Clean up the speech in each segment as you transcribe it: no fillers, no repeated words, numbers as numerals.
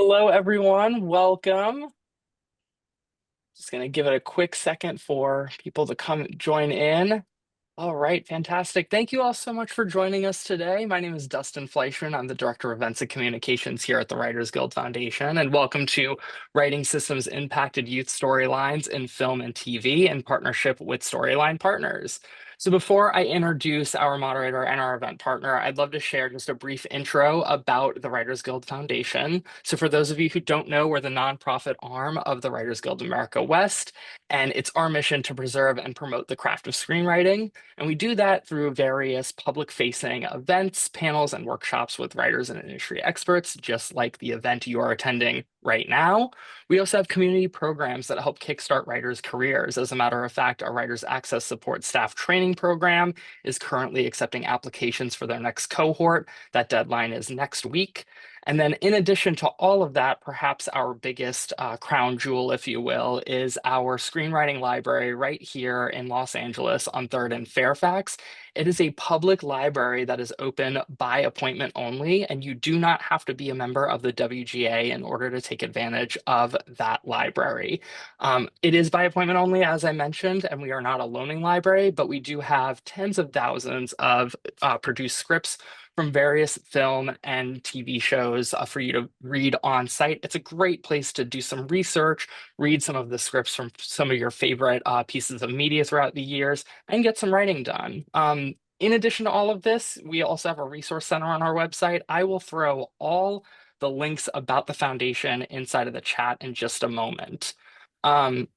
Hello, everyone. Welcome. Just going to give it a quick second for people to come join in. All right, fantastic. Thank you all so much for joining us today. My name is Dustin Fleischman. I'm the Director of Events and Communications here at the Writers Guild Foundation, and welcome to Writing Systems Impacted Youth Storylines in Film and TV in partnership with Storyline Partners. So before I introduce our moderator and our event partner, I'd love to share just a brief intro about the Writers Guild Foundation. So for those of you who don't know, we're the nonprofit arm of the Writers Guild America West, and it's our mission to preserve and promote the craft of screenwriting. And we do that through various public-facing events, panels, and workshops with writers and industry experts, just like the event you are attending right now. We also have community programs that help kickstart writers' careers. As a matter of fact, our Writers Access Support Staff Training Program is currently accepting applications for their next cohort. That deadline is next week. And then in addition to all of that, perhaps our biggest crown jewel, if you will, is our screenwriting library right here in Los Angeles on 3rd and Fairfax. It is a public library that is open by appointment only, and you do not have to be a member of the WGA in order to take advantage of that library. It is by appointment only, as I mentioned, and we are not a loaning library, but we do have tens of thousands of produced scripts from various film and TV shows for you to read on site. It's a great place to do some research, read some of the scripts from some of your favorite pieces of media throughout the years, and get some writing done. In addition to all of this, we also have a resource center on our website. I will throw all the links about the foundation inside of the chat in just a moment. Um,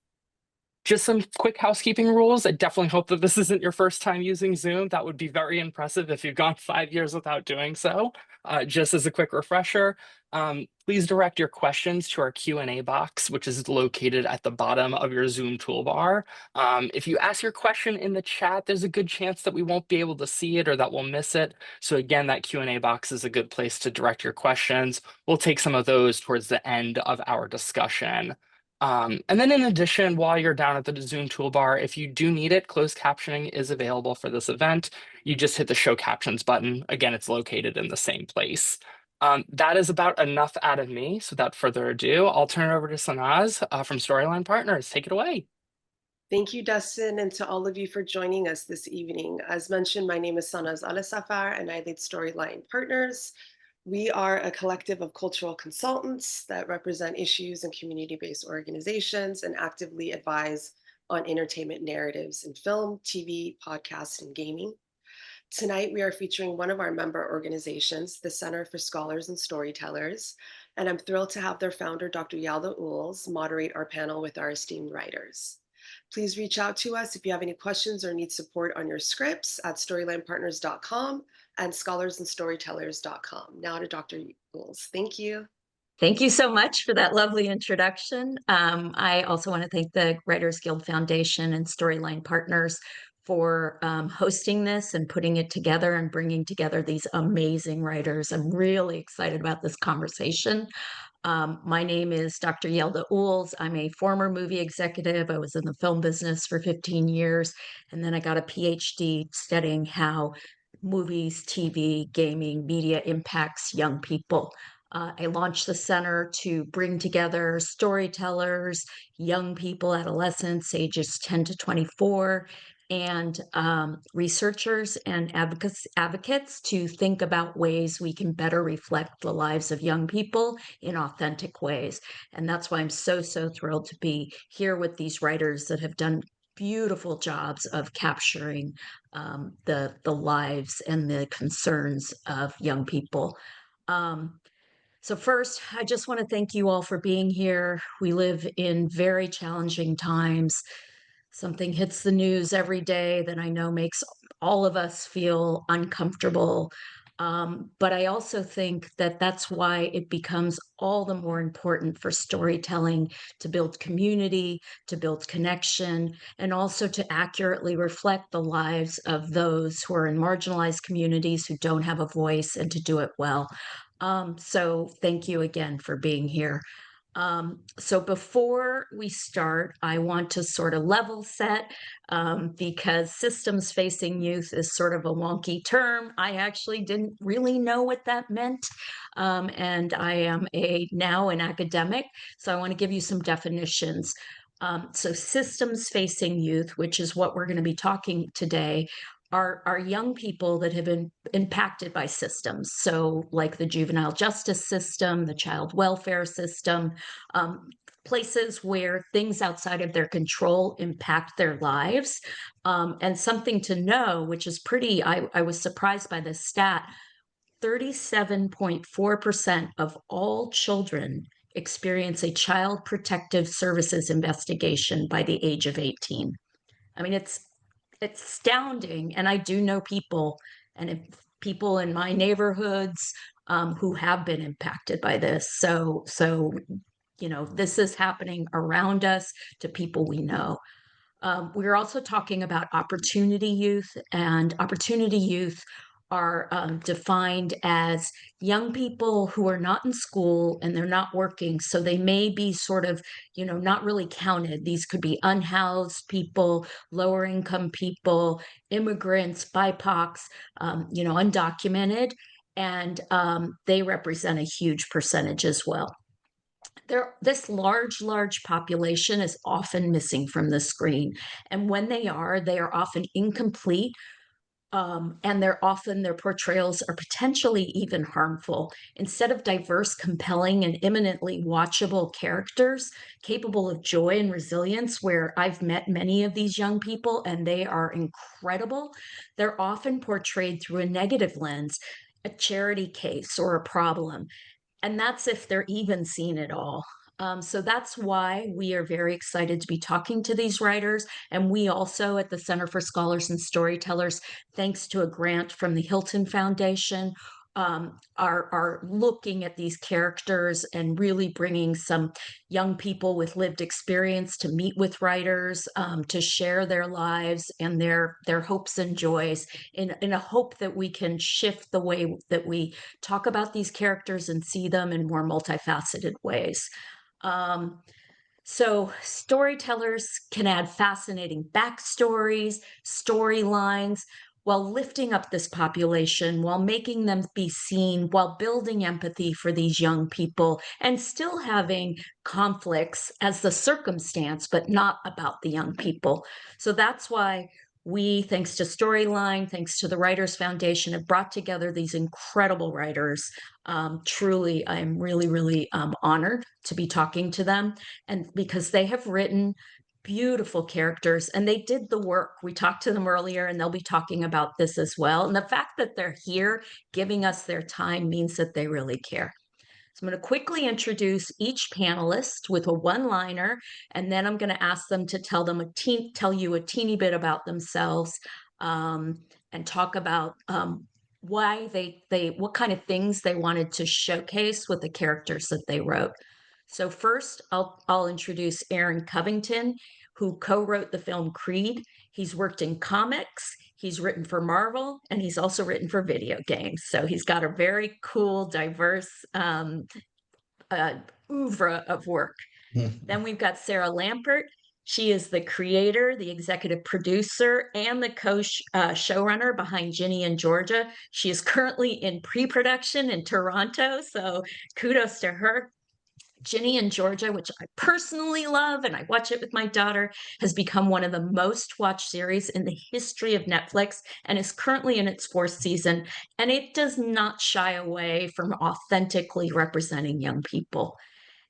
just some quick housekeeping rules. I definitely hope that this isn't your first time using Zoom. That would be very impressive if you've gone 5 years without doing so. Just as a quick refresher, please direct your questions to our Q&A box, which is located at the bottom of your Zoom toolbar. If you ask your question in the chat, there's a good chance that we won't be able to see it or that we'll miss it. So again, that Q&A box is a good place to direct your questions. We'll take some of those towards the end of our discussion. And then in addition, while you're down at the Zoom toolbar, if you do need it, closed captioning is available for this event. You just hit the show captions button. Again, it's located in the same place. That is about enough out of me. So without further ado, I'll turn it over to Sanaz from Storyline Partners. Take it away. Thank you, Dustin, and to all of you for joining us this evening. As mentioned, my name is Sanaz Al-Safar, and I lead Storyline Partners. We are a collective of cultural consultants that represent issues and community-based organizations and actively advise on entertainment narratives in film, TV, podcast, and gaming. Tonight, we are featuring one of our member organizations, the Center for Scholars and Storytellers, and I'm thrilled to have their founder, Dr. Yalda Uhls, moderate our panel with our esteemed writers. Please reach out to us if you have any questions or need support on your scripts at storylinepartners.com and scholarsandstorytellers.com. Now to Dr. Uhls. Thank you. Thank you so much for that lovely introduction. I also want to thank the Writers Guild Foundation and Storyline Partners for hosting this and putting it together and bringing together these amazing writers. I'm really excited about this conversation. My name is Dr. Yalda Uhls. I'm a former movie executive. I was in the film business for 15 years, and then I got a PhD studying how movies, TV, gaming, media impacts young people. I launched the center to bring together storytellers, young people, adolescents, ages 10 to 24, and researchers and advocates to think about ways we can better reflect the lives of young people in authentic ways. And that's why I'm so thrilled to be here with these writers that have done beautiful jobs of capturing the lives and the concerns of young people. So first, I just want to thank you all for being here. We live in very challenging times. Something hits the news every day that I know makes all of us feel uncomfortable. But I also think that that's why it becomes all the more important for storytelling to build community, to build connection, and also to accurately reflect the lives of those who are in marginalized communities who don't have a voice and to do it well. So thank you again for being here. So before we start, I want to sort of level set because systems facing youth is sort of a wonky term. I actually didn't really know what that meant. And I am now an academic, so I want to give you some definitions. So systems facing youth, which is what we're going to be talking today, are young people that have been impacted by systems. So like the juvenile justice system, the child welfare system, um, places where things outside of their control impact their lives. And something to know, which is I was surprised by this stat, 37.4% of all children experience a child protective services investigation by the age of 18. I mean, it's astounding. And I do know people people in my neighborhoods who have been impacted by this. So this is happening around us to people we know. We're also talking about opportunity youth, and opportunity youth are defined as young people who are not in school and they're not working. So they may be sort of, not really counted. These could be unhoused people, lower income people, immigrants, BIPOCs, undocumented, and they represent a huge percentage as well. This large population is often missing from the screen. And when they are often incomplete. And their portrayals are potentially even harmful. Instead of diverse, compelling, and eminently watchable characters capable of joy and resilience, where I've met many of these young people and they are incredible, they're often portrayed through a negative lens, a charity case, or a problem. And that's if they're even seen at all. So that's why we are very excited to be talking to these writers. And we also at the Center for Scholars and Storytellers, thanks to a grant from the Hilton Foundation, are looking at these characters and really bringing some young people with lived experience to meet with writers, to share their lives and their hopes and joys in a hope that we can shift the way that we talk about these characters and see them in more multifaceted ways. So storytellers can add fascinating backstories, storylines, while lifting up this population, while making them be seen, while building empathy for these young people, and still having conflicts as the circumstance, but not about the young people. So that's why we, thanks to Storyline, thanks to the Writers Foundation, have brought together these incredible writers. Truly, I'm really honored to be talking to them, and because they have written beautiful characters and they did the work. We talked to them earlier and they'll be talking about this as well. And the fact that they're here giving us their time means that they really care. So I'm going to quickly introduce each panelist with a one-liner, and then I'm going to ask them to tell you a teeny bit about themselves, and talk about why what kind of things they wanted to showcase with the characters that they wrote. So first, I'll introduce Aaron Covington, who co-wrote the film Creed. He's worked in comics, he's written for Marvel, and he's also written for video games. So he's got a very cool, diverse oeuvre of work. Then we've got Sarah Lampert. She is the creator, the executive producer, and the showrunner behind Ginny and Georgia. She is currently in pre-production in Toronto, so kudos to her. Ginny and Georgia, which I personally love, and I watch it with my daughter, has become one of the most watched series in the history of Netflix and is currently in its 4th season. And it does not shy away from authentically representing young people.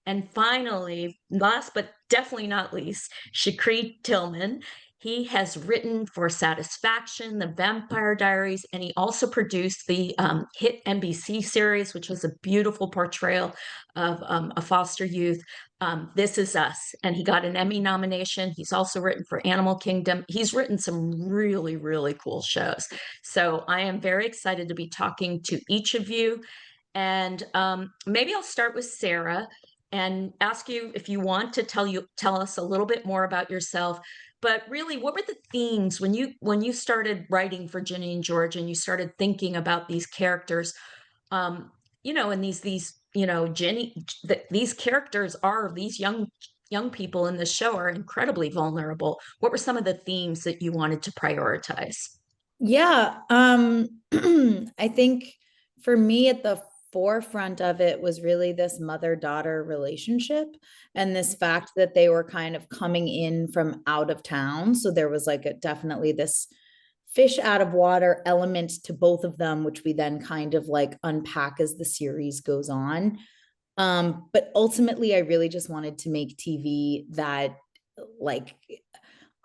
And finally, last but definitely not least, Shukree Tilghman. He has written for Satisfaction, The Vampire Diaries, and he also produced the hit NBC series, which was a beautiful portrayal of a foster youth, This Is Us. And he got an Emmy nomination. He's also written for Animal Kingdom. He's written some really cool shows. So I am very excited to be talking to each of you. And maybe I'll start with Sarah and ask you if you want to tell us a little bit more about yourself. But really, what were the themes when you started writing for Ginny and George and you started thinking about these characters? and these, Ginny, these characters are these young people in the show are incredibly vulnerable. What were some of the themes that you wanted to prioritize? Yeah, I think for me at the forefront of it was really this mother-daughter relationship and this fact that they were kind of coming in from out of town. So there was like definitely this fish out of water element to both of them, which we then kind of like unpack as the series goes on. But ultimately, I really just wanted to make TV that like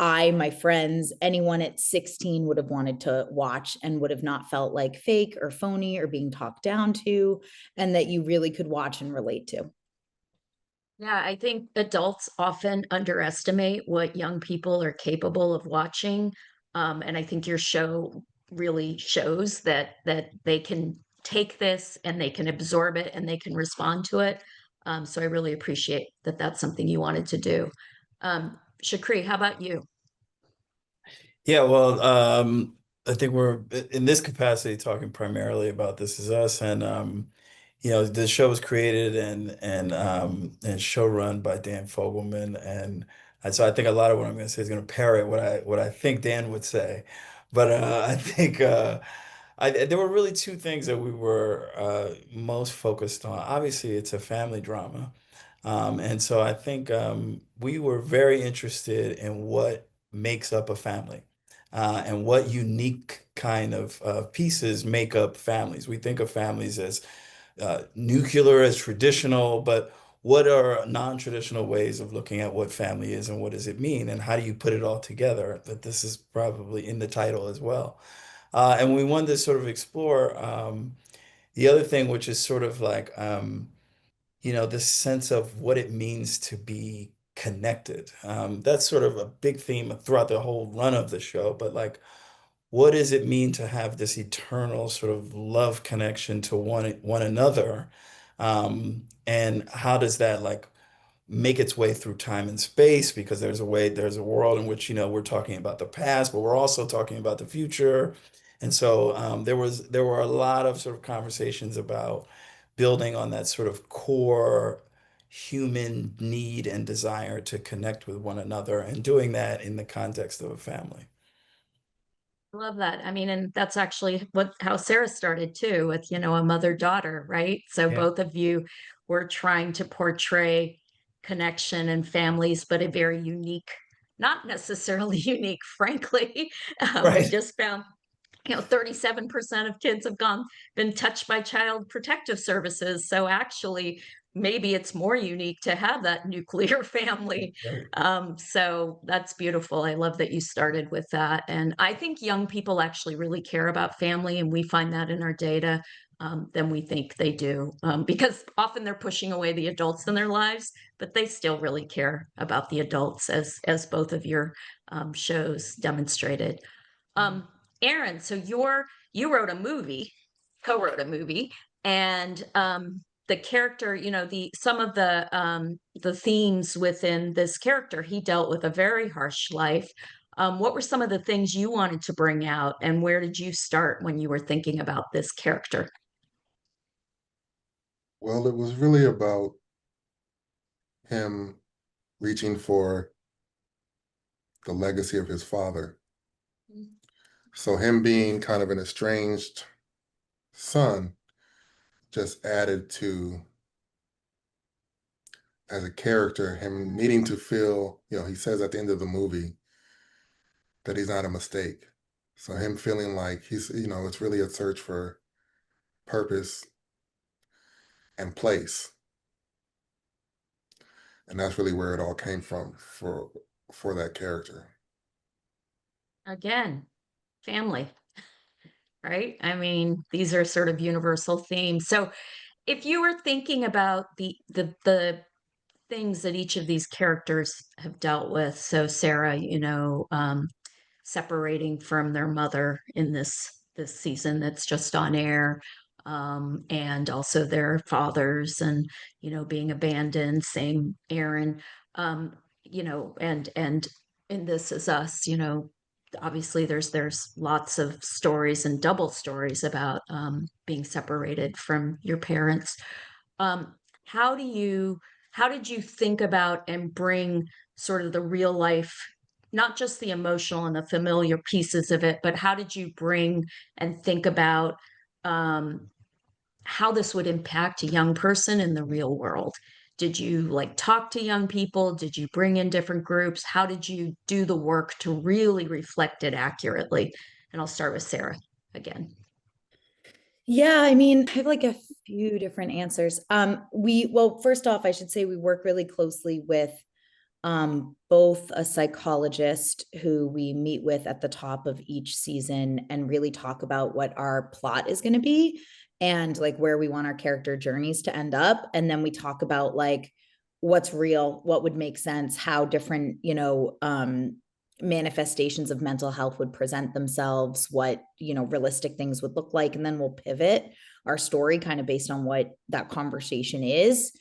my friends, anyone at 16 would have wanted to watch and would have not felt like fake or phony or being talked down to, and that you really could watch and relate to. Yeah, I think adults often underestimate what young people are capable of watching. And I think your show really shows that they can take this and they can absorb it and they can respond to it. So I really appreciate that that's something you wanted to do. Shukree, how about you? Yeah, well, I think we're in this capacity talking primarily about This Is Us, and the show was created and show run by Dan Fogelman, and so I think a lot of what I'm going to say is going to parrot what I think Dan would say, but I think there were really two things that we were most focused on. Obviously, it's a family drama. And so I think we were very interested in what makes up a family and what unique kind of pieces make up families. We think of families as nuclear, as traditional, but what are non-traditional ways of looking at what family is and what does it mean and how do you put it all together? That this is probably in the title as well. And we wanted to sort of explore the other thing, which is sort of like, this sense of what it means to be connected. That's sort of a big theme throughout the whole run of the show, but like, what does it mean to have this eternal sort of love connection to one another? And how does that like make its way through time and space? Because there's a world in which, we're talking about the past, but we're also talking about the future. And so there were a lot of sort of conversations about building on that sort of core human need and desire to connect with one another and doing that in the context of a family. I love that. I mean, and that's actually how Sarah started too, with, a mother-daughter, right? So Yeah. both of you were trying to portray connection and families, but a very unique, not necessarily unique, frankly. We Right. just found 37% of kids have been touched by child protective services. So actually, maybe it's more unique to have that nuclear family. Right. So that's beautiful. I love that you started with that. And I think young people actually really care about family, and we find that in our data than we think they do, because often they're pushing away the adults in their lives, but they still really care about the adults, as both of your shows demonstrated. Um, Aaron, so you wrote a movie, co-wrote a movie, and the character, the some of the themes within this character, he dealt with a very harsh life. What were some of the things you wanted to bring out, and where did you start when you were thinking about this character? Well, it was really about him reaching for the legacy of his father. So him being kind of an estranged son just added to, as a character, him needing to feel, he says at the end of the movie that he's not a mistake. So him feeling like it's really a search for purpose and place. And that's really where it all came from for that character. Again, family, right? I mean, these are sort of universal themes. So if you were thinking about the things that each of these characters have dealt with, so Sarah, separating from their mother in this season that's just on air, and also their fathers, and being abandoned, same Aaron, and in This Is Us, obviously there's lots of stories and double stories about being separated from your parents. Um, how did you think about and bring sort of the real life, not just the emotional and the familiar pieces of it, but how did you bring and think about um, how this would impact a young person in the real world? Did you like talk to young people? Did you bring in different groups? How did you do the work to really reflect it accurately? And I'll start with Sarah again. Yeah, I mean, I have like a few different answers. Well, first off, I should say we work really closely with both a psychologist who we meet with at the top of each season and really talk about what our plot is going to be and like where we want our character journeys to end up. And then we talk about like what's real, what would make sense, how different, manifestations of mental health would present themselves, what, realistic things would look like. And then we'll pivot our story kind of based on what that conversation is.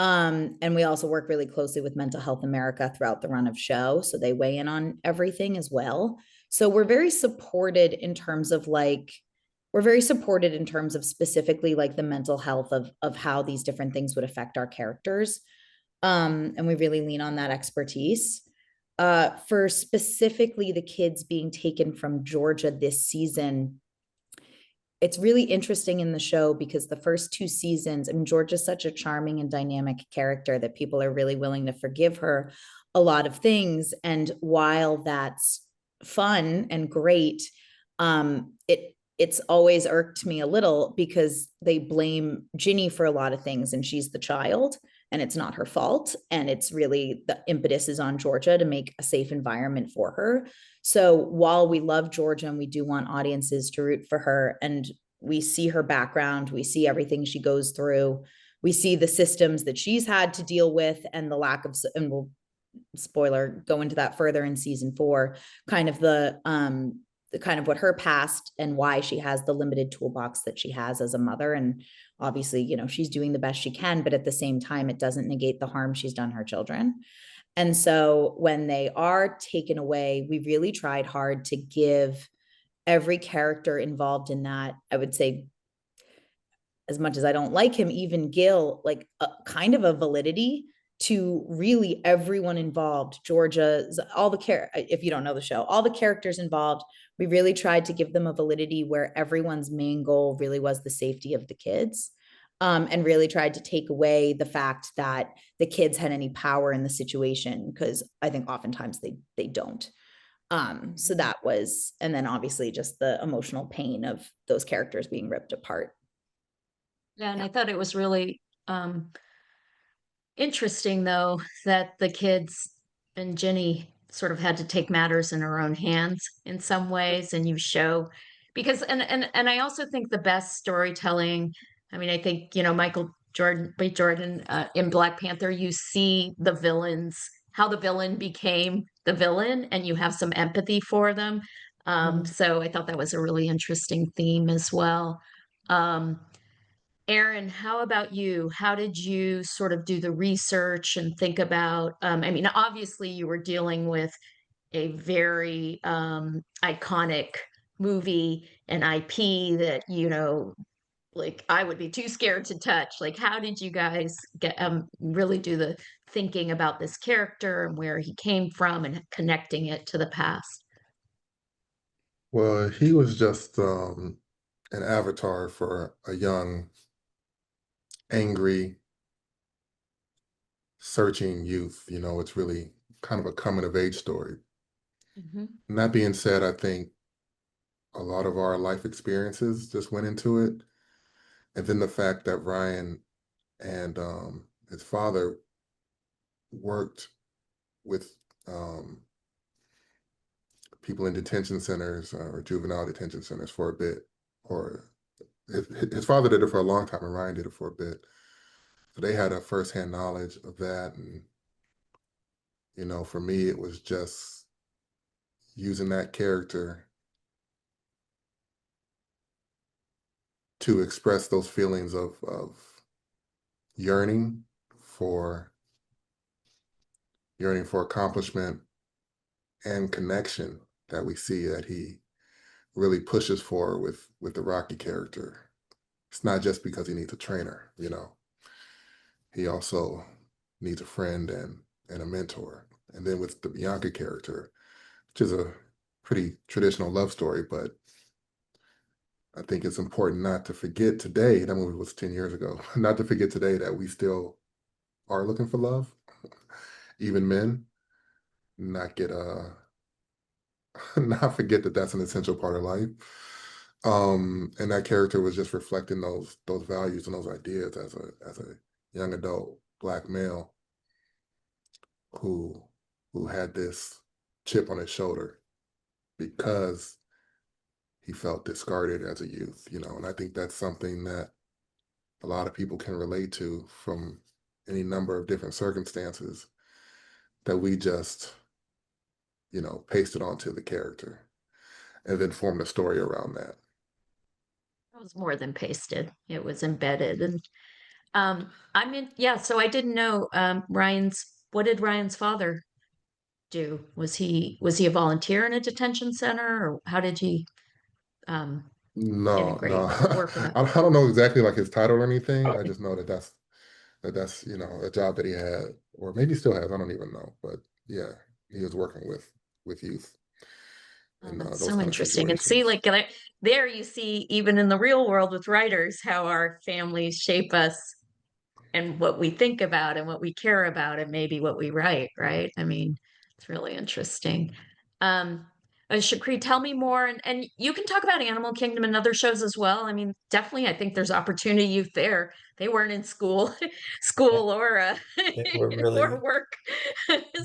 And we also work really closely with Mental Health America throughout the run of show. So they weigh in on everything as well. So we're very supported in terms of specifically like the mental health of how these different things would affect our characters. And we really lean on that expertise. For specifically the kids being taken from Georgia this season, it's really interesting in the show because the first two seasons, I mean, Georgia's such a charming and dynamic character that people are really willing to forgive her a lot of things. And while that's fun and great, it's always irked me a little because they blame Ginny for a lot of things, and she's the child and it's not her fault. And it's really the impetus is on Georgia to make a safe environment for her. So while we love Georgia and we do want audiences to root for her, and we see her background, we see everything she goes through, we see the systems that she's had to deal with and the lack of, and we'll spoiler go into that further in season 4, kind of the kind of what her past and why she has the limited toolbox that she has as a mother. And obviously, she's doing the best she can, but at the same time, it doesn't negate the harm she's done her children. And so when they are taken away, we really tried hard to give every character involved in that, I would say, as much as I don't like him, even Gil, like a kind of a validity to really everyone involved. Georgia's all the if you don't know the show, all the characters involved, we really tried to give them a validity where everyone's main goal really was the safety of the kids. And really tried to take away the fact that the kids had any power in the situation, because I think oftentimes they don't. So that was, and then obviously just the emotional pain of those characters being ripped apart. Yeah, and I thought it was really interesting, though, that the kids and Ginny sort of had to take matters in her own hands in some ways, and you show because and I also think the best storytelling. I mean, I think Michael B. Jordan in Black Panther, you see the villains, how the villain became the villain, and you have some empathy for them. So I thought that was a really interesting theme as well. Erin, how about you? How did you sort of do the research and think about? I mean, obviously, you were dealing with a very iconic movie and IP that, like I would be too scared to touch. Like, how did you guys get really do the thinking about this character and where he came from and connecting it to the past? Well, he was just an avatar for a young, angry, searching youth. It's really kind of a coming of age story. Mhm. And that being said, I think a lot of our life experiences just went into it. And then the fact that Ryan and his father worked with people in detention centers or juvenile detention centers for a bit, or his father did it for a long time and Ryan did it for a bit. So they had a firsthand knowledge of that. And, for me, it was just using that character to express those feelings of yearning for accomplishment and connection that we see that he really pushes for with the Rocky character. It's not just because he needs a trainer, you know. He also needs a friend and a mentor. And then with the Bianca character, which is a pretty traditional love story, but I think it's important not to forget today, that movie was 10 years ago, not to forget today that we still are looking for love, even men, not get not forget that that's an essential part of life. And that character was just reflecting those values and those ideas as a young adult Black male who had this chip on his shoulder because he felt discarded as a youth, you know. And I think that's something that a lot of people can relate to from any number of different circumstances that we just, you know, pasted onto the character and then formed a story around that. It was more than pasted. It was embedded. And I mean, yeah, so I didn't know what did Ryan's father do? Was he a volunteer in a detention center, or how did he No, no, integrate work with that? I don't know exactly like his title or anything. I just know that that's you know a job that he had, or maybe still has. I don't even know, but yeah, he was working with youth Oh, in that's those so kind of interesting. And see, situations. like there you see, even in the real world with writers, how our families shape us and what we think about and what we care about and maybe what we write, right? I mean, it's really interesting. Um, Shukree, tell me more, and you can talk about Animal Kingdom and other shows as well. I mean, definitely, I think there's opportunity youth there. They weren't in school, Yeah, school or they were or really work.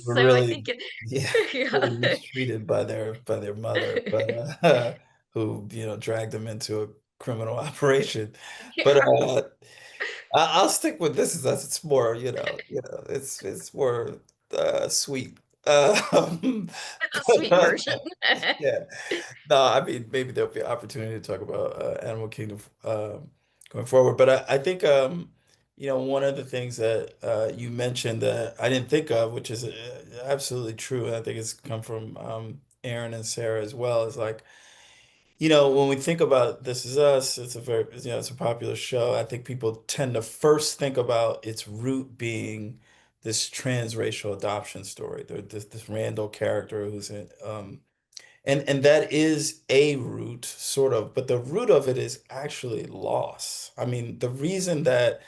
were So I really think it, yeah really yeah. mistreated by their mother, but who dragged them into a criminal operation. But Yeah, I'll stick with This Is Us. It's more it's more sweet. a But, sweet version. yeah, no, I mean maybe there'll be an opportunity to talk about Animal Kingdom going forward. But I think one of the things that you mentioned that I didn't think of, which is absolutely true, and I think it's come from Aaron and Sarah as well, is like when we think about This Is Us, it's a very it's a popular show. I think people tend to first think about its root being this transracial adoption story. This Randall character who's in and that is a root, sort of, but the root of it is actually loss. I mean, the reason that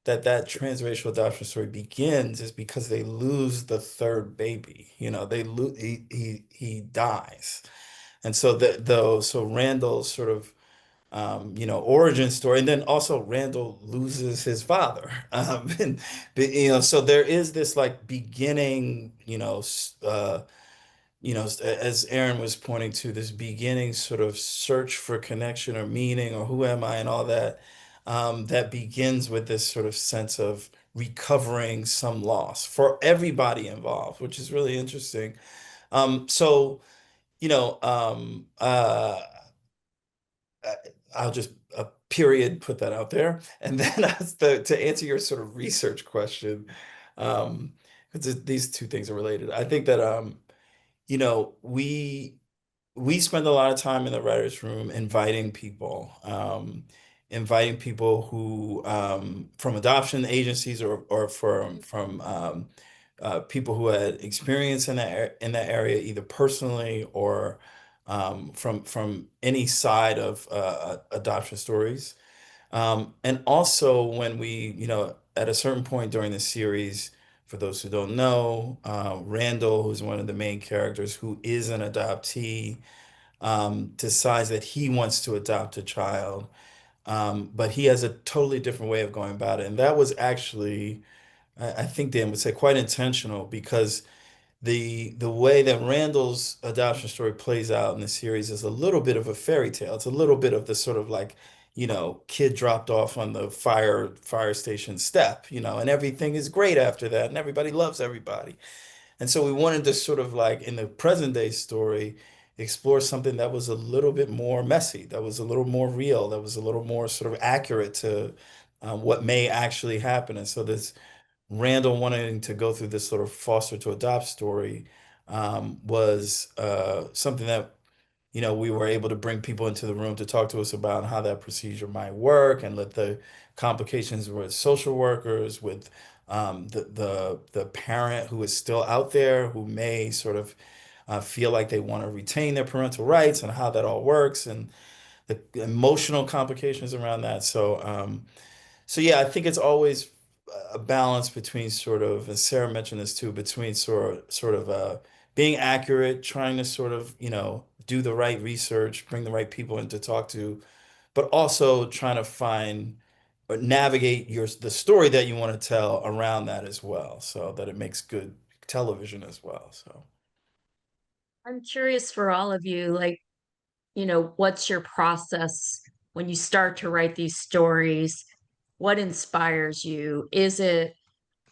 transracial adoption story begins is because they lose the third baby. They lose he dies, and so so Randall's sort of origin story, and then also Randall loses his father, and so there is this like beginning, as Aaron was pointing to, this beginning sort of search for connection or meaning or who am I and all that, that begins with this sort of sense of recovering some loss for everybody involved, which is really interesting. So, you know, uh, I'll just period put that out there. And then to answer your sort of research question, um, 'cause these two things are related. I think that you know, we spend a lot of time in the writers' room inviting people who from adoption agencies or from people who had experience in in that area, either personally or from any side of adoption stories. And also when at a certain point during the series, for those who don't know, Randall, who's one of the main characters, who is an adoptee, decides that he wants to adopt a child, but he has a totally different way of going about it. And that was actually, I think Dan would say, quite intentional because the way that Randall's adoption story plays out in the series is a little bit of a fairy tale. It's a little bit of the sort of like, kid dropped off on the fire station step, and everything is great after that, and everybody loves everybody. And so we wanted to sort of like in the present day story explore something that was a little bit more messy, that was a little more real, that was a little more sort of accurate to what may actually happen. And so this Randall wanting to go through this sort of foster to adopt story was something that we were able to bring people into the room to talk to us about how that procedure might work and let the complications with social workers, with the parent who is still out there who may sort of feel like they want to retain their parental rights and how that all works and the emotional complications around that. So yeah, I think it's always a balance between sort of, and Sarah mentioned this too, between sort of being accurate, trying to sort of, do the right research, bring the right people in to talk to, but also trying to find or navigate the story that you want to tell around that as well, so that it makes good television as well. So I'm curious for all of you, like, what's your process when you start to write these stories? What inspires you? Is it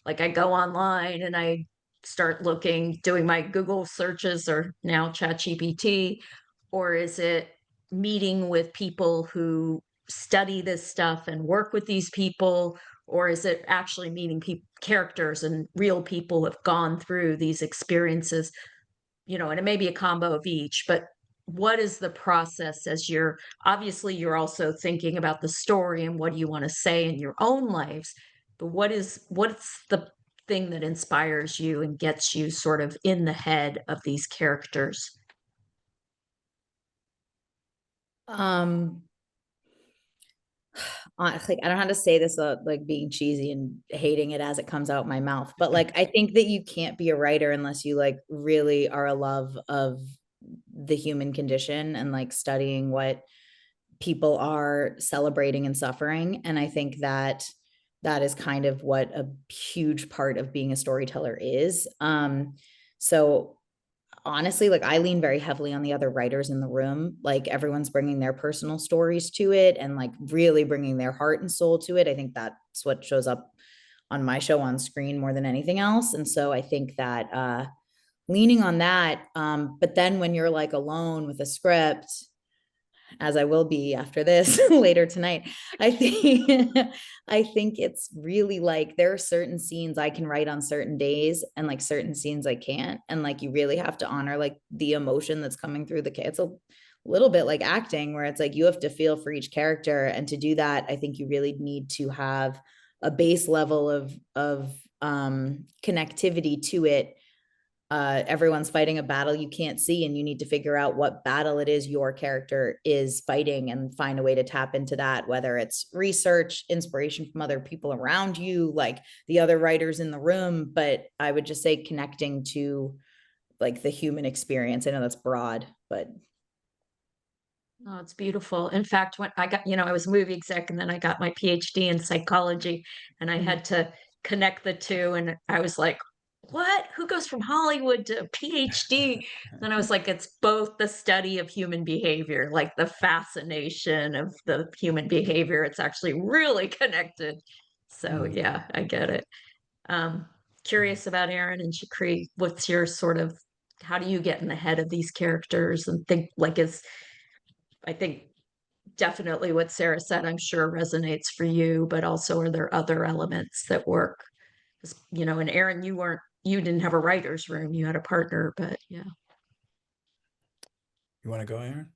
like I go online and I start looking, doing my Google searches or now ChatGPT, or is it meeting with people who study this stuff and work with these people, or is it actually meeting characters and real people who have gone through these experiences? And it may be a combo of each, but what is the process as obviously you're also thinking about the story and what do you want to say in your own lives, but what's the thing that inspires you and gets you sort of in the head of these characters? Um, like I don't know how to say this like being cheesy and hating it as it comes out my mouth, but like I think that you can't be a writer unless you like really are a love of the human condition and like studying what people are celebrating and suffering. And I think that that is kind of what a huge part of being a storyteller is. So honestly, like I lean very heavily on the other writers in the room. Like everyone's bringing their personal stories to it and like really bringing their heart and soul to it. I think that's what shows up on my show on screen more than anything else. And so I think that leaning on that, but then when you're like alone with a script, as I will be after this later tonight, I think I think it's really like there are certain scenes I can write on certain days and like certain scenes I can't. And like you really have to honor like the emotion that's coming through it's a little bit like acting where it's like you have to feel for each character. And to do that, I think you really need to have a base level of connectivity to it. Everyone's fighting a battle you can't see, and you need to figure out what battle it is your character is fighting and find a way to tap into that, whether it's research, inspiration from other people around you, like the other writers in the room. But I would just say connecting to like the human experience. I know that's broad, but Oh, it's beautiful. In fact, when I got, I was a movie exec and then I got my PhD in psychology and I had to connect the two. And I was like, what? Who goes from Hollywood to PhD? Then I was like, it's both the study of human behavior, like the fascination of the human behavior. It's actually really connected. So yeah, I get it. Um, Curious about Aaron and Shukree. What's your sort of, how do you get in the head of these characters and think like I think definitely what Sarah said, I'm sure resonates for you, but also are there other elements that work? And Aaron, you didn't have a writer's room, you had a partner, but yeah. you want to go, Aaron?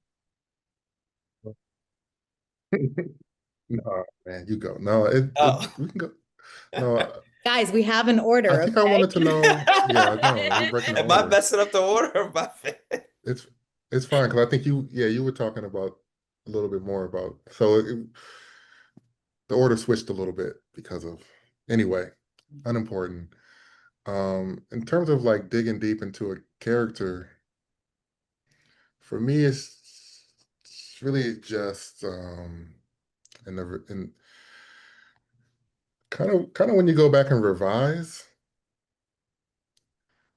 No, man, you go. No, Oh. we can go. No, guys, we have an order. I think I wanted to know. Yeah, no, you're breaking the Am I order. messing up the order? It's it's fine because I think you were talking about a little bit more about the order switched a little bit because of anyway, unimportant. In terms of like digging deep into a character, for me, it's really just in kind of when you go back and revise,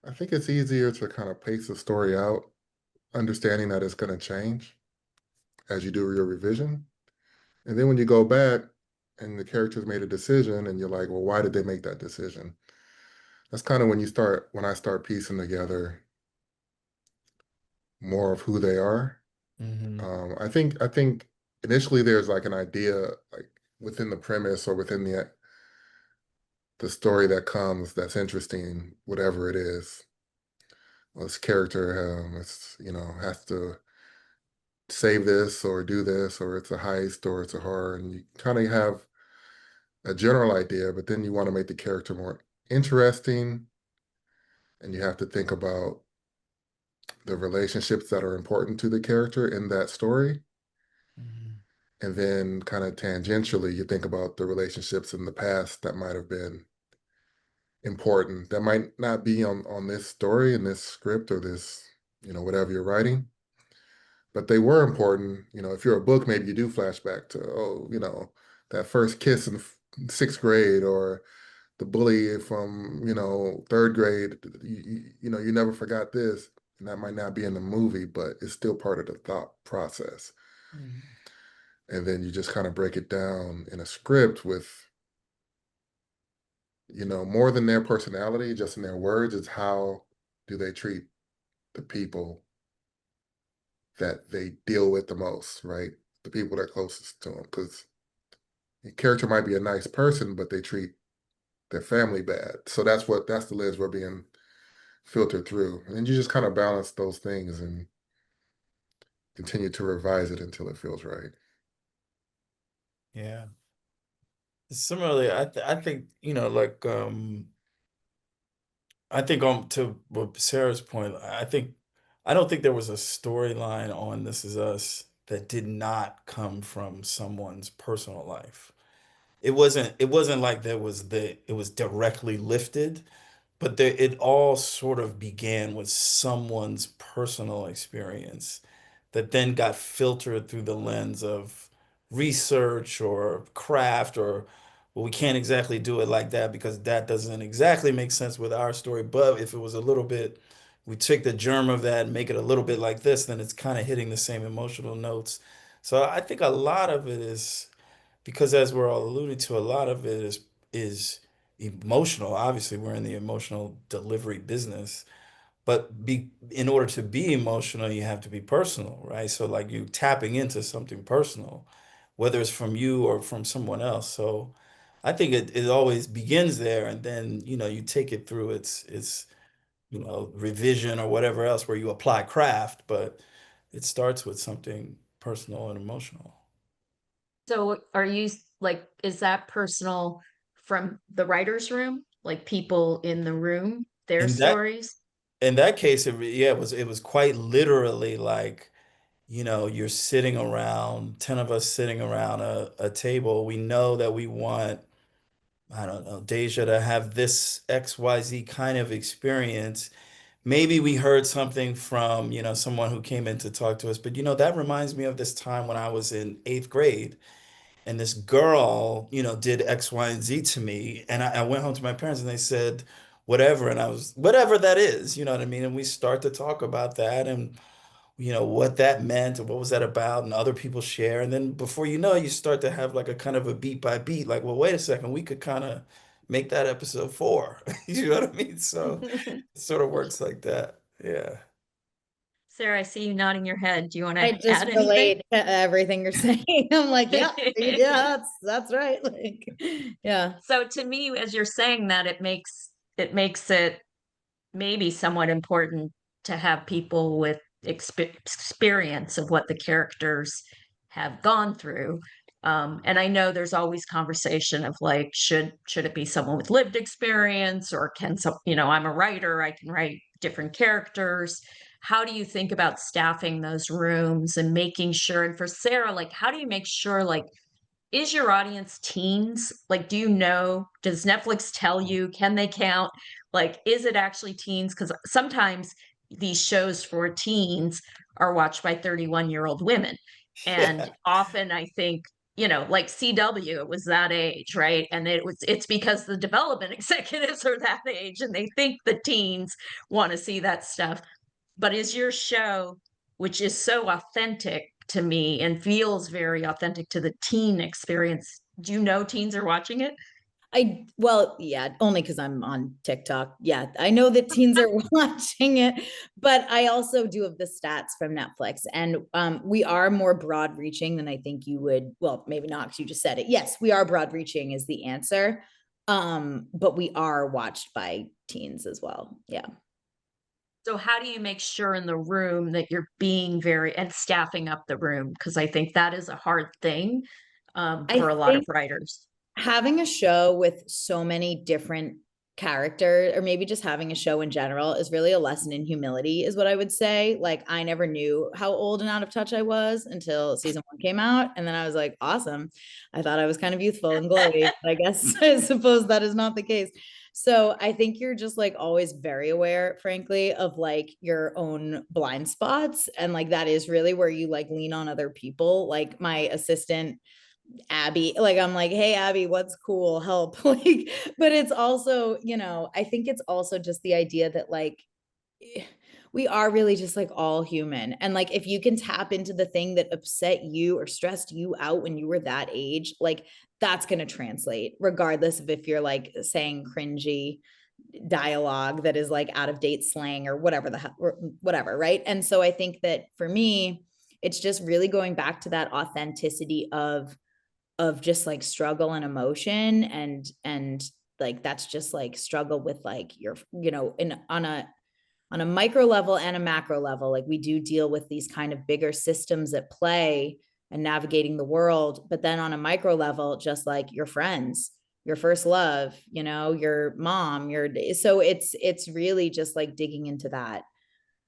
I think it's easier to kind of pace the story out, understanding that it's going to change as you do your revision. And then when you go back and the characters made a decision and you're like, well, why did they make that decision? That's kind of when I start piecing together more of who they are. I think initially there's like an idea like within the premise or within the story that comes that's interesting, whatever it is. well, this character has to save this or do this, or it's a heist or it's a horror, and you kind of have a general idea, but then you want to make the character more interesting, and you have to think about the relationships that are important to the character in that story. Mhm. And then kind of tangentially, you think about the relationships in the past that might have been important, that might not be on this story, in this script, or this, whatever you're writing. But they were important. If you're a book, maybe you do flashback to, that first kiss in sixth grade, or the bully from, third grade. You never forgot this. And that might not be in the movie, but it's still part of the thought process. Mhm. And then you just kind of break it down in a script with, more than their personality, just in their words, it's how do they treat the people that they deal with the most, right? The people that are closest to them. Because the character might be a nice person, but they treat their family bad. So that's the lens we're being filtered through. And then you just kind of balance those things and continue to revise it until it feels right. Yeah. Similarly, I think, like I think to what Sarah's point, I don't think there was a storyline on This Is Us that did not come from someone's personal life. It wasn't like it was directly lifted, but it all sort of began with someone's personal experience that then got filtered through the lens of research or craft, or, well, we can't exactly do it like that because that doesn't exactly make sense with our story. But if it was a little bit, we take the germ of that and make it a little bit like this, then it's kind of hitting the same emotional notes. So I think a lot of it is because, as we're all alluding to, a lot of it is emotional. Obviously, we're in the emotional delivery business, but in order to be emotional, you have to be personal, right? So like you tapping into something personal, whether it's from you or from someone else. So I think it always begins there, and then you take it through its revision or whatever else where you apply craft, but it starts with something personal and emotional. So are you like, is that personal from the writer's room? Like people in the room, their In that stories? in that case, it was quite literally like, you're sitting around, 10 of us sitting around a table. We know that we want, I don't know, Deja to have this XYZ kind of experience. Maybe we heard something from, someone who came in to talk to us, but that reminds me of this time when I was in eighth grade and this girl, did X, Y, and Z to me. And I went home to my parents and they said, whatever. And I was, whatever that is, you know what I mean? And we start to talk about that and, what that meant and what was that about, and other people share. And then before you know it, you start to have like a kind of a beat by beat, like, well, wait a second, we could kind of make that episode 4. You know what I mean? So it sort of works like that. Yeah. Sarah, I see you nodding your head. Do you want I to just add anything? relate to everything you're saying. I'm like, yeah, yeah, that's right. Like, yeah. So to me, as you're saying that, it makes it maybe somewhat important to have people with experience of what the characters have gone through. And I know there's always conversation of like, should it be someone with lived experience, or can some, I'm a writer, I can write different characters. How do you think about staffing those rooms and making sure? And for Sarah, like, how do you make sure, like, is your audience teens? Like, does Netflix tell you, can they count? Like, is it actually teens? Because sometimes these shows for teens are watched by 31-year-old women. And Yeah. often I think, like CW, it was that age, right? And it's because the development executives are that age and they think the teens want to see that stuff. But is your show, which is so authentic to me and feels very authentic to the teen experience, do you know teens are watching it? Well, yeah, only because I'm on TikTok. Yeah, I know that teens are watching it, but I also do have the stats from Netflix, and we are more broad reaching than I think you would. Well, maybe not because you just said it. Yes, we are broad reaching is the answer, but we are watched by teens as well. Yeah. So how do you make sure in the room that you're being very and staffing up the room? Because I think that is a hard thing I for a lot of think writers. having a show with so many different characters, or maybe just having a show in general, is really a lesson in humility, is what I would say. Like, I never knew how old and out of touch I was until season 1 came out. And then I was like, awesome. I thought I was kind of youthful and glowy, but I guess I suppose that is not the case. So I think you're just like always very aware, frankly, of like your own blind spots. And like that is really where you like lean on other people. Like my assistant Abby, like I'm like, hey Abby, what's cool? Help. Like, but it's also, I think it's also just the idea that like we are really just like all human. And like if you can tap into the thing that upset you or stressed you out when you were that age, like that's going to translate regardless of if you're like saying cringy dialogue that is like out of date slang or whatever whatever, right? And so I think that for me, it's just really going back to that authenticity of just like struggle and emotion, and like that's just like struggle with like your, in on a micro level and a macro level. Like we do deal with these kind of bigger systems at play and navigating the world, but then on a micro level, just like your friends, your first love, your mom, so it's really just like digging into that.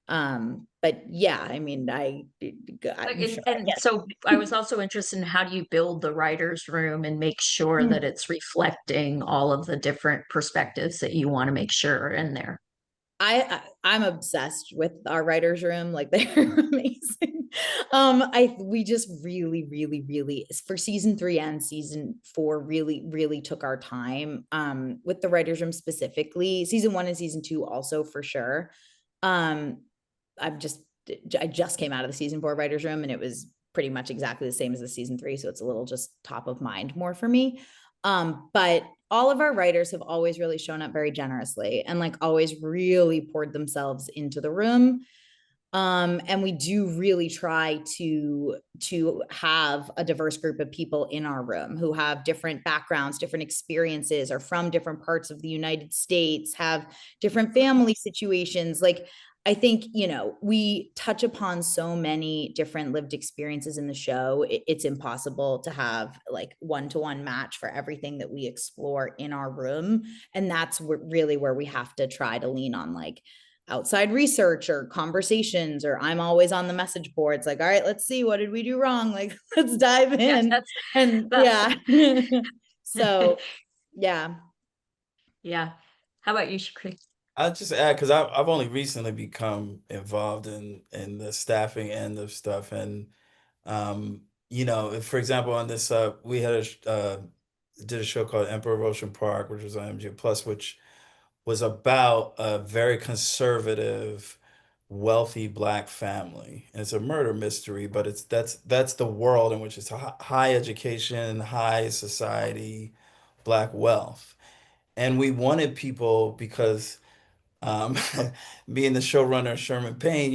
But yeah, I mean, I'm sure I And get so I was also interested in how do you build the writer's room and make sure it. that it's reflecting all of the different perspectives that you want to make sure are in there. I'm obsessed with our writers' room. Like they're amazing. We just really, really, really for season 3 and season 4 really, really took our time with the writers' room specifically. Season 1 and season 2 also for sure. Um, I've just I just came out of the season 4 writers' room and it was pretty much exactly the same as the season 3, so it's a little just top of mind more for me. But all of our writers have always really shown up very generously and like always really poured themselves into the room. And we do really try to have a diverse group of people in our room who have different backgrounds, different experiences, are from different parts of the United States, have different family situations. Like I think, we touch upon so many different lived experiences in the show. It's impossible to have like one-to-one match for everything that we explore in our room. And that's really where we have to try to lean on like outside research or conversations, or I'm always on the message boards like, all right, let's see, what did we do wrong? Like, let's dive in. Yeah, And that's yeah. So yeah. yeah. How about you, Shukree? I'll just add because I've only recently become involved in the staffing end of stuff, and for example, on this we had did a show called Emperor of Ocean Park, which was on MG Plus, which was about a very conservative, wealthy black family. And it's a murder mystery, but that's the world in which it's high education, high society, black wealth. And we wanted people because um, being the showrunner Sherman Payne,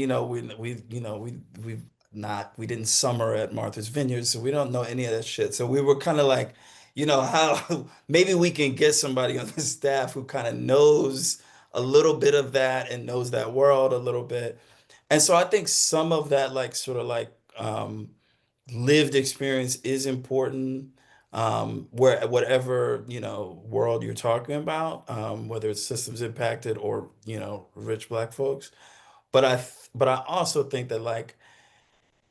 we didn't summer at Martha's Vineyard, so we don't know any of that shit. So we were kind of like, how maybe we can get somebody on the staff who kind of knows a little bit of that and knows that world a little bit. And so I think some of that, like, sort of like lived experience is important, where whatever world you're talking about, whether it's systems impacted or rich black folks. But I also think that like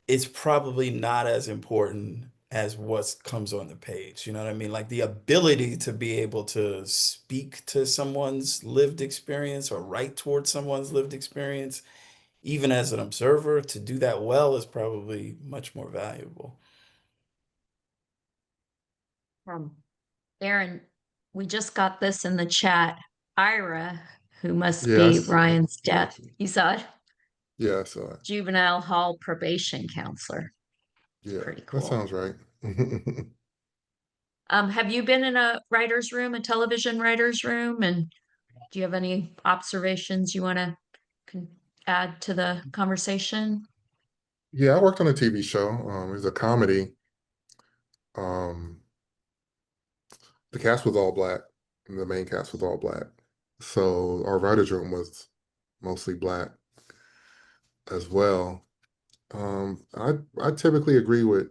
it's probably not as important as what comes on the page. You know what I mean? Like the ability to be able to speak to someone's lived experience or write towards someone's lived experience, even as an observer, to do that well is probably much more valuable. Um, Aaron, we just got this in the chat. Ira, who must be Yes. Ryan's death, you saw it? Yeah, so Juvenile hall probation counselor. yeah, Pretty that cool. sounds right. Have you been in a writer's room, a television writer's room? And do you have any observations you want to add to the conversation? Yeah, I worked on a TV show. It was a comedy. Um, the cast was all black, and the main cast was all black. So our writers' room was mostly black. as well. I typically agree with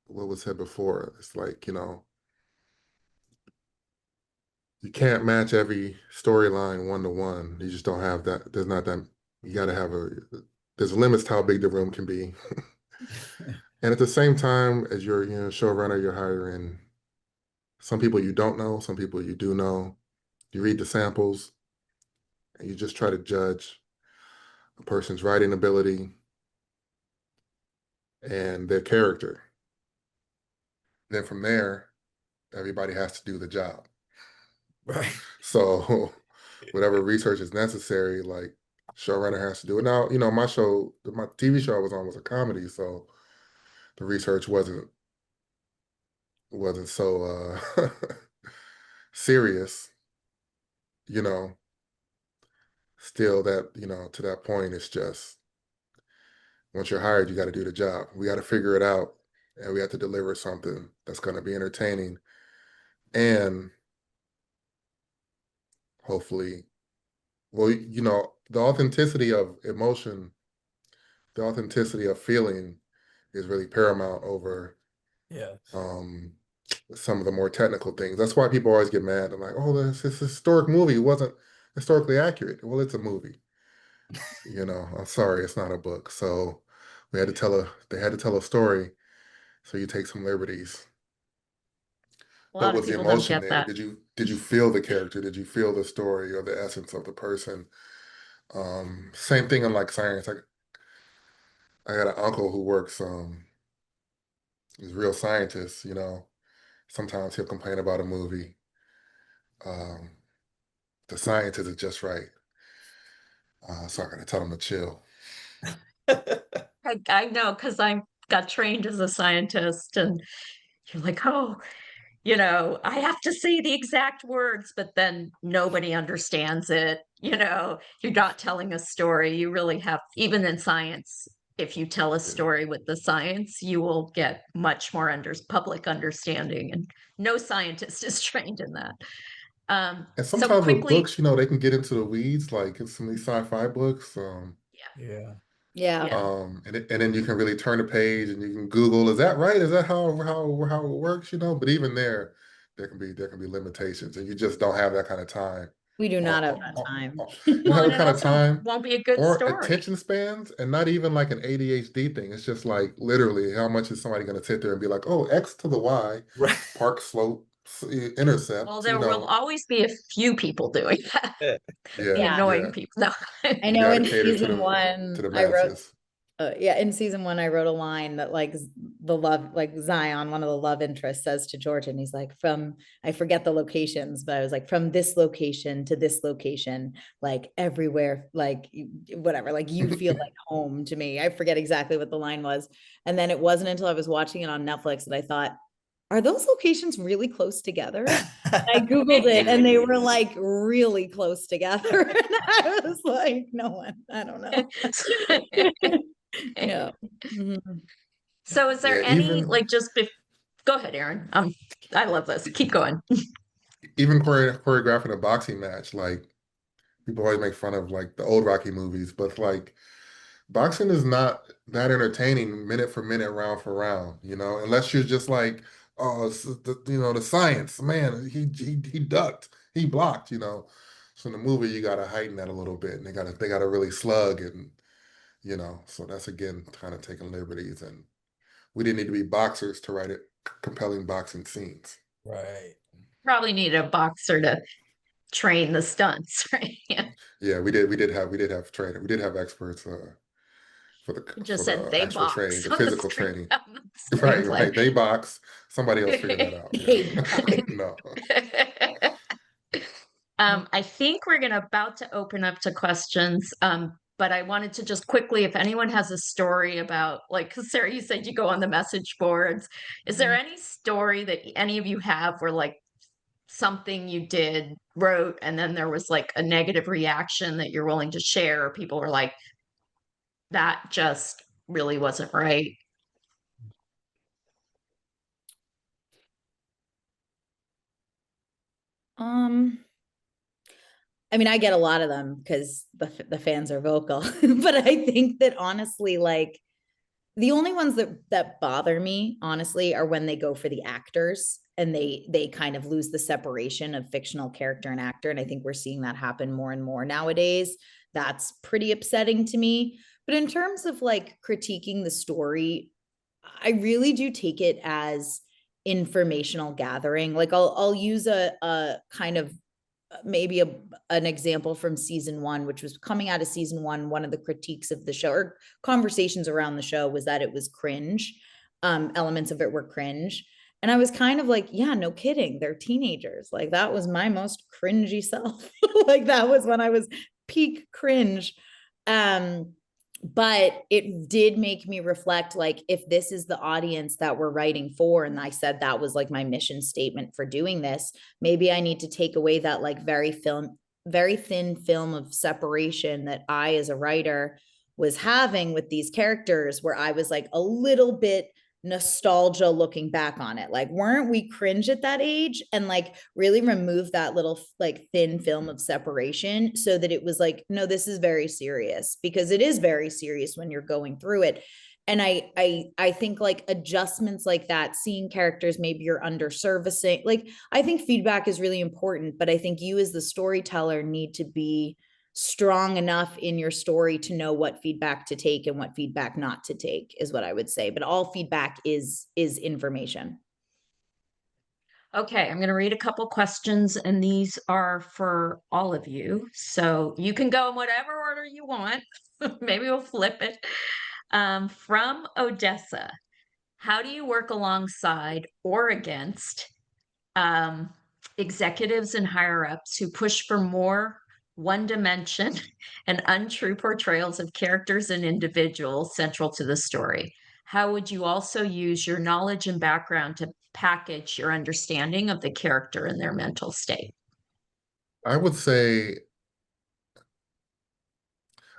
what was said before. It's like, you can't match every storyline one to one. You just don't have that. There's not that. You got to have there's limits to how big the room can be. And at the same time, as you're, showrunner, you're hiring some people you don't know, some people you do know. You read the samples and you just try to judge a person's writing ability and their character. Then from there, everybody has to do the job. Right. So whatever research is necessary, like showrunner has to do it. Now, my TV show I was on was a comedy, so the research wasn't so serious, you know. Still that, to that point, it's just once you're hired, you got to do the job. We got to figure it out and we have to deliver something that's going to be entertaining and hopefully, well, the authenticity of emotion, the authenticity of feeling is really paramount over Yeah. some of the more technical things. That's why people always get mad. They're like, oh, this historic movie wasn't historically accurate. Well, it's a movie. I'm sorry, it's not a book. So they had to tell a story. So you take some liberties. A But lot of was the people don't emotion get there? that. Did you feel the character? Did you feel the story or the essence of the person? Same thing in like science. I got an uncle who works, he's a real scientist, Sometimes he'll complain about a movie. Um, the science isn't just right. So I gotta tell him to chill. I know, because I got trained as a scientist, and you're like, oh, I have to say the exact words, but then nobody understands it. You're not telling a story. You really have, even in science, if you tell a Yeah. story with the science, you will get much more public understanding. And no scientist is trained in that. And So sometimes with quickly, books, they can get into the weeds, like in some of these sci-fi books. Yeah. Yeah. yeah. And then you can really turn the page and you can Google, is that right? Is that how it works? But even there can be limitations, and you just don't have that kind of time. We do not have Or, that or- time. you don't Well, have and the it kind of also time won't be a good or story. attention spans, and not even like an ADHD thing. It's just like literally, how much is somebody going to sit there and be like, oh, X to the Y, Right. park slope, Well, intercept, there will always be a few people doing that. Yeah, The Yeah. annoying people. No. I You know got to in cater to season to one, the I wrote, masses. in season one, I wrote a line that like like Zion, one of the love interests, says to George, and he's like, I forget the locations, but I was like, from this location to this location, like everywhere, like whatever, like you feel like home to me. I forget exactly what the line was. And then it wasn't until I was watching it on Netflix that I thought, are those locations really close together? I Googled it and they were like really close together. And I was like, no one, I don't know. Yeah. Mhm. So is there Yeah, any like go ahead, Aaron. I love this. Keep going. even choreographing a boxing match, like people always make fun of like the old Rocky movies, but like boxing is not that entertaining minute for minute, round for round, unless you're just like, oh, it's the science, man, he ducked, he blocked. So in the movie you gotta heighten that a little bit, and they gotta really slug, and so that's again kind of taking liberties, and we didn't need to be boxers to write it compelling boxing scenes. Right. Probably need a boxer to train the stunts, right? Yeah. Yeah, we did have training, we did have experts for the You for just said the they actual training, box the on the physical screen, training. on the Right. screenplay. They box. Somebody else figure that out. They box. No. I think we're about to open up to questions. But I wanted to just quickly, if anyone has a story about, like, 'cause Sarah, you said you go on the message boards. Is there any story that any of you have where like something you wrote, and then there was like a negative reaction that you're willing to share, or people were like, that just really wasn't right? Um, I mean, I get a lot of them because the fans are vocal, but I think that honestly, like the only ones that bother me, honestly, are when they go for the actors and they kind of lose the separation of fictional character and actor. And I think we're seeing that happen more and more nowadays. That's pretty upsetting to me. But in terms of like critiquing the story, I really do take it as informational gathering. Like I'll use a kind of maybe an example from season one, which was coming out of season one. One of the critiques of the show or conversations around the show was that it was cringe. Elements of it were cringe. And I was kind of like, yeah, no kidding. They're teenagers. Like that was my most cringy self. Like that was when I was peak cringe. But it did make me reflect, like, if this is the audience that we're writing for, and I said that was like my mission statement for doing this, maybe I need to take away that like very thin film of separation that I as a writer was having with these characters, where I was like a little bit nostalgia looking back on it. Like, weren't we cringe at that age? And like really remove that little like thin film of separation so that it was like, no, this is very serious, because it is very serious when you're going through it. And I think like adjustments like that, seeing characters maybe you're under servicing, like I think feedback is really important, but I think you as the storyteller need to be strong enough in your story to know what feedback to take and what feedback not to take, is what I would say. But all feedback is information. Okay, I'm going to read a couple questions, and these are for all of you. So you can go in whatever order you want. Maybe we'll flip it. From Odessa, how do you work alongside or against um, executives and higher ups who push for more one dimension and untrue portrayals of characters and individuals central to the story? How would you also use your knowledge and background to package your understanding of the character and their mental state? I would say,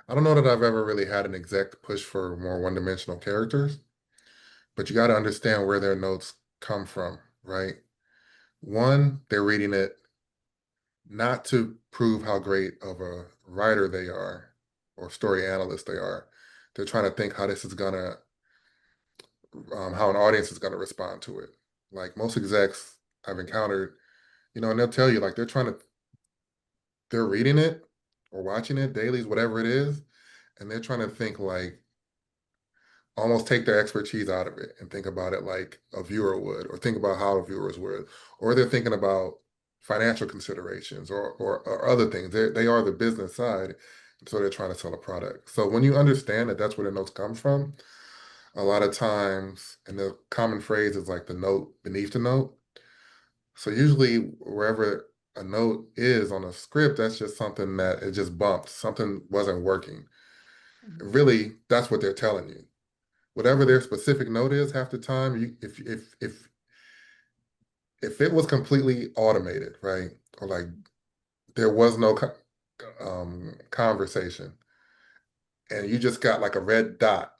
I don't know that I've ever really had an exec push for more one-dimensional characters, but you got to understand where their notes come from, right? One, they're reading it not to prove how great of a writer they are or story analyst they are. They're trying to think how this is gonna, how an audience is gonna respond to it. Like most execs I've encountered, and they'll tell you like they're reading it or watching it, dailies, whatever it is, and they're trying to think like almost take their expertise out of it and think about it like a viewer would, or think about how viewers would, or they're thinking about financial considerations or other things. They are the business side, so they're trying to sell a product. So when you understand that that's where the notes come from, a lot of times, and the common phrase is like the note beneath the note. So usually wherever a note is on a script, that's just something that it just bumped, something wasn't working. Really, that's what they're telling you. Whatever their specific note is, half the time, if it was completely automated, right, or like there was no conversation, and you just got like a red dot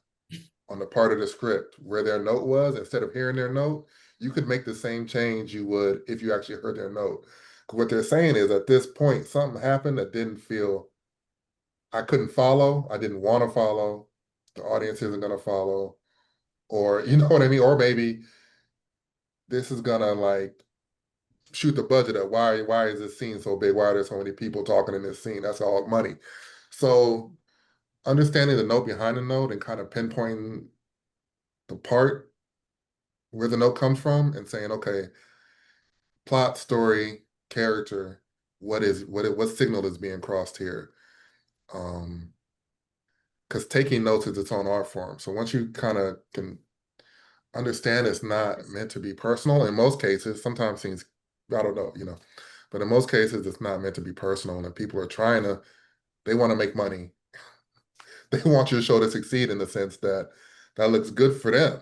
on the part of the script where their note was, instead of hearing their note, you could make the same change you would if you actually heard their note. What they're saying is, at this point, something happened that didn't feel, I couldn't follow, I didn't want to follow, the audience isn't going to follow, or you know what I mean? Or maybe this is gonna like shoot the budget up. Why is this scene so big? Why are there so many people talking in this scene? That's all money. So understanding the note behind the note and kind of pinpointing the part where the note comes from and saying, okay, plot, story, character, what signal is being crossed here? Because taking notes is its own art form. So once you kind of can understand it's not meant to be personal, in most cases, sometimes things, I don't know, but in most cases, it's not meant to be personal. And people are they want to make money. They want your show to succeed in the sense that that looks good for them.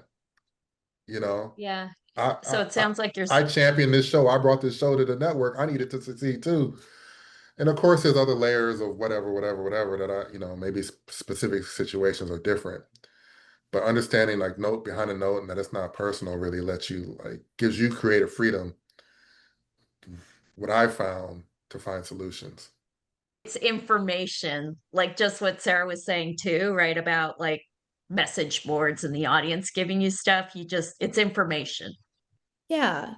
You know, Yeah. I, So I, it I, sounds like there's I championed this show. I brought this show to the network. I need it to succeed too. And of course, there's other layers of whatever that maybe specific situations are different. But understanding like note behind a note and that it's not personal really lets you gives you creative freedom, what I found, to find solutions. it's information, like just what Sarah was saying too, right? About like message boards and the audience giving you stuff. It's information. Yeah.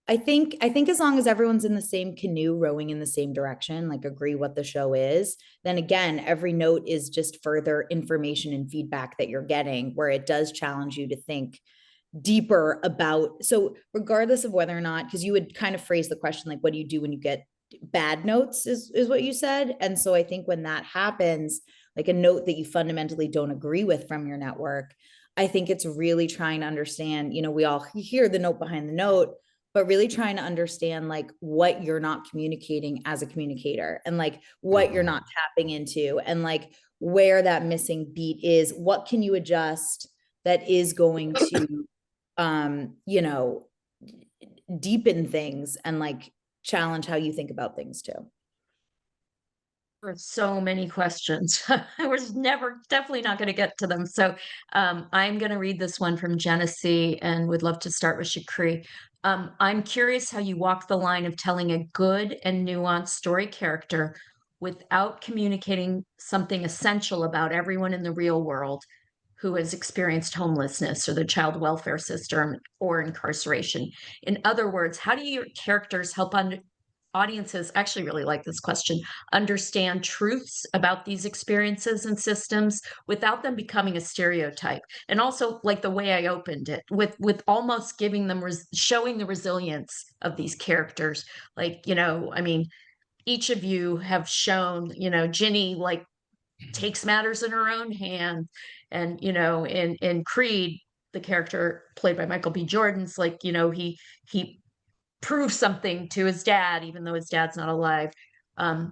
I think as long as everyone's in the same canoe rowing in the same direction, like agree what the show is, then again, every note is just further information and feedback that you're getting where it does challenge you to think deeper about. So regardless of whether or not, because you would kind of phrase the question like, what do you do when you get bad notes is what you said. And so I think when that happens, like a note that you fundamentally don't agree with from your network, I think it's really trying to understand, we all hear the note behind the note, but really trying to understand like what you're not communicating as a communicator and like what you're not tapping into and like where that missing beat is. What can you adjust that is going to deepen things and like challenge how you think about things too. For so many questions. I was definitely not going to get to them. So I'm going to read this one from Genesee and would love to start with Shukree. I'm curious how you walk the line of telling a good and nuanced story character without communicating something essential about everyone in the real world who has experienced homelessness or the child welfare system or incarceration. In other words, how do your characters help audiences, actually really like this question, understand truths about these experiences and systems without them becoming a stereotype? And also like the way I opened it with almost giving them showing the resilience of these characters. Like, I mean, each of you have shown, Ginny like takes matters in her own hand. And, in Creed, the character played by Michael B. Jordan's like, he prove something to his dad, even though his dad's not alive.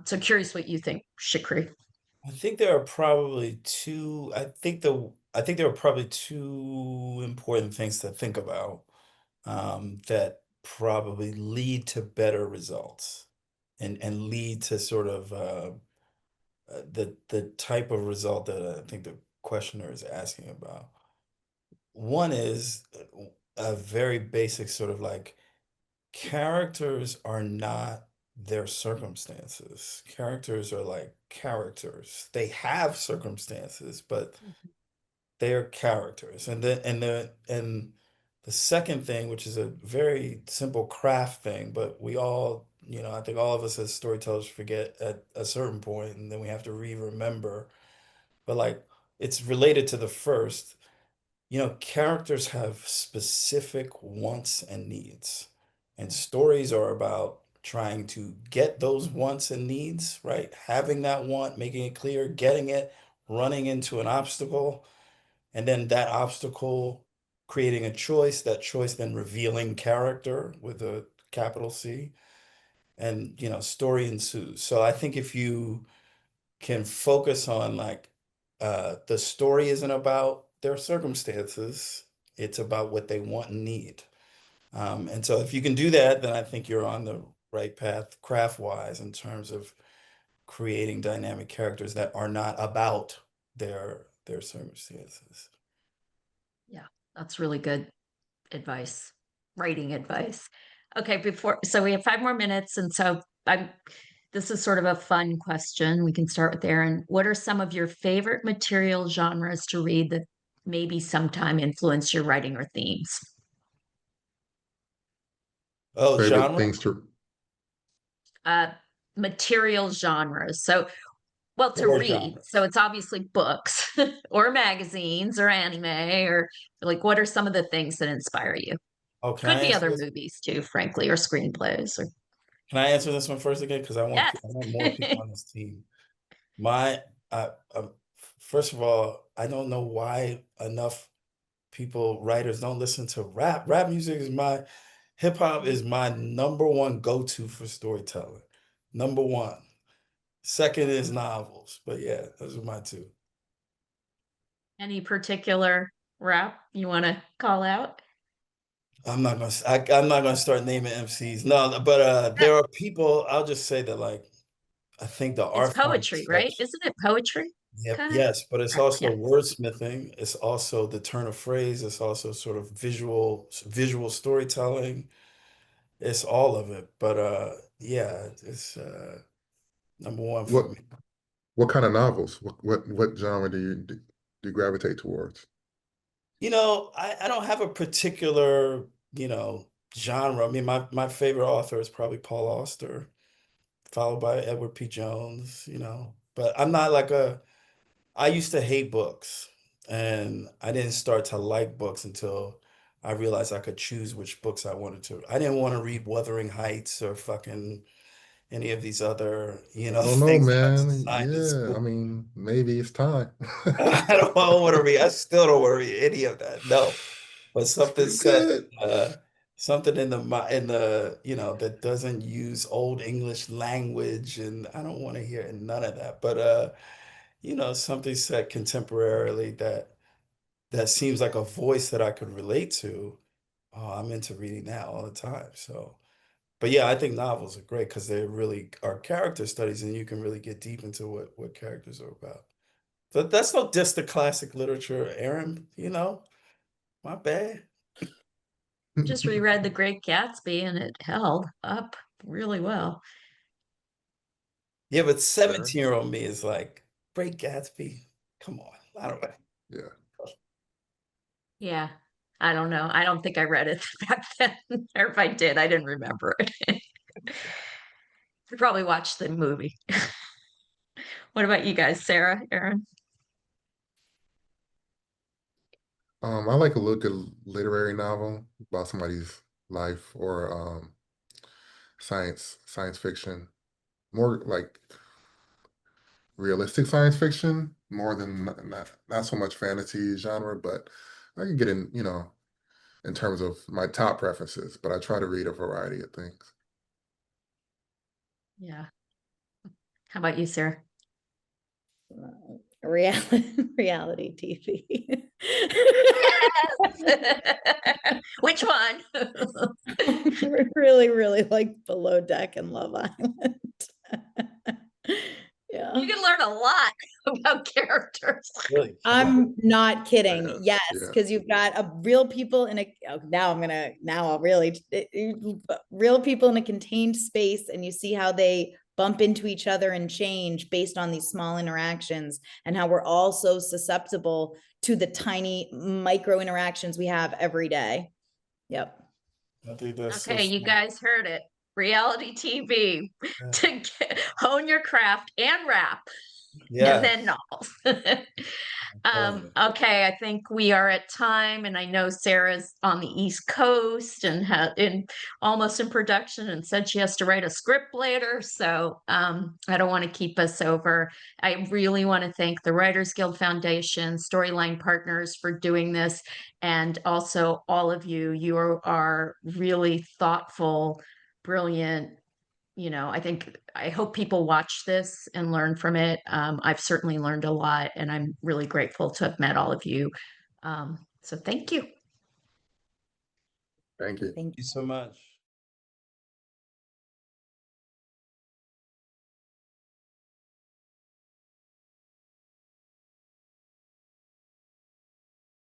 So curious what you think, Shukree. I think there are probably two. I think there are probably two important things to think about that probably lead to better results and lead to sort of the type of result that I think the questioner is asking about. One is a very basic sort of like characters are not their circumstances. Characters are like characters. They have circumstances, but they're characters. And the second thing, which is a very simple craft thing, but we all, I think all of us as storytellers forget at a certain point, and then we have to re-remember. But like it's related to the first. Characters have specific wants and needs, and stories are about trying to get those wants and needs, right? Having that want, making it clear, getting it, running into an obstacle, and then that obstacle creating a choice, that choice then revealing character with a capital C, and story ensues. So I think if you can focus on like the story isn't about their circumstances, it's about what they want and need. And so if you can do that, then I think you're on the right path craft wise in terms of creating dynamic characters that are not about their circumstances. Yeah, that's really good advice, writing advice. Okay, so we have 5 more minutes. And so this is sort of a fun question. We can start with Aaron. What are some of your favorite material genres to read that maybe sometime influence your writing or themes? Oh, Favorite genre? things to Uh, Material genres. So, well, to Or read. So genres? it's obviously books or magazines or anime or like what are some of the things that inspire you? Oh, can Could I be answer other this? movies too, frankly, or screenplays or Can I answer this one first again? Because yes. I want more people on this team. My, first of all, I don't know why enough writers don't listen to rap. Rap music is hip hop is my number one go-to for storytelling. Number one. Second is novels. But yeah, those are my two. Any particular rap you want to call out? I'm not gonna start naming MCs. No, but there are people, I'll just say that like I think the It's art form poetry, is right? such. Isn't it poetry? Yep, Kind of? yes, but it's also Yeah. wordsmithing. It's also the turn of phrase. It's also sort of visual storytelling. It's all of it. But yeah, it's Number one What for me. what kind of novels? What genre do you gravitate towards? I don't have a particular, genre. I mean, my favorite author is probably Paul Auster, followed by Edward P. Jones. But I'm not like I used to hate books, and I didn't start to like books until I realized I could choose which books I wanted to. I didn't want to read Wuthering Heights or fucking any of these other, I don't know, things that I was man. assigned in Yeah, I school. mean, maybe it's time. I don't want to read. I still don't want to read any of that. No, but something You set, good? something in the that doesn't use old English language, and I don't want to hear none of that. But something set contemporarily that seems like a voice that I could relate to. Oh, I'm into reading that all the time. So, but yeah, I think novels are great because they really are character studies, and you can really get deep into what characters are about. That's no diss to classic literature, Aaron. My bad. Just reread The Great Gatsby and it held up really well. Yeah, but Fair. 17-year-old me is like, Great Gatsby. Come on. I don't know. Yeah. Yeah. I don't know. I don't think I read it back then. Or if I did, I didn't remember it. I probably watched the movie. What about you guys, Sarah, Aaron? I like a good literary novel about somebody's life or science fiction. More like realistic science fiction, more than not so much fantasy genre, but I can get in terms of my top preferences, but I try to read a variety of things. Yeah. How about you, Sarah? Reality TV. Which one? Really, really like Below Deck and Love Island. Yeah. You can learn a lot about characters. Really? I'm not kidding. Yes, Yeah. because you've got a real people in a now I'll really real people in a contained space, and you see how they bump into each other and change based on these small interactions, and how we're all so susceptible to the tiny micro interactions we have every day. Yep. I think that's so Okay, you smart. guys heard it. Reality TV Yeah. to hone your craft and rap, and Yeah. then novels. telling you. Okay, I think we are at time, and I know Sarah's on the East Coast and almost in production, and said she has to write a script later. So I don't want to keep us over. I really want to thank the Writers Guild Foundation, Storyline Partners for doing this, and also all of you. You are really thoughtful, brilliant. I hope people watch this and learn from it. I've certainly learned a lot, and I'm really grateful to have met all of you. So thank you. Thank you. Thank Thank you so much.